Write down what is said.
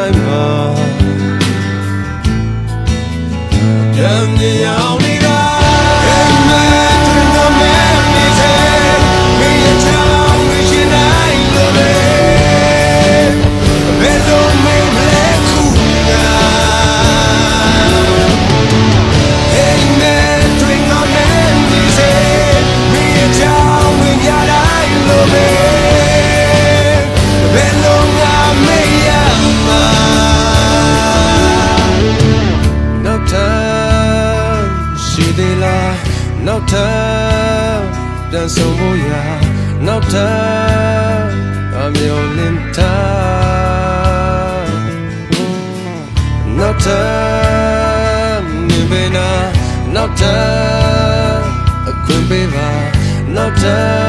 တိုင်းမှာပြန်မြင်အောင်နေတာအိမ်မက်တွင်တော့မနေစေမင်းရဲ့ချောင်းဝရှင်တိုင်းလိုပဲဘယ်လိုမလဲခုငါအိမ်မက်တွင်တော့မနေစေမင်းရဲ့ချောင်းဝရတိုင်းလိုပဲဘယ်လိုငါမေ့ရမှာနောက်ထပ်ရှိသေးလားနောက်ထပ်ပြန်ဆုံးဖို့ရာနောက်ထပ်အမျိုးလင်းထားနောက်ထပ်နေပေနာနောက်ထပ်အခွင့်ပေးပါနောက်ထပ်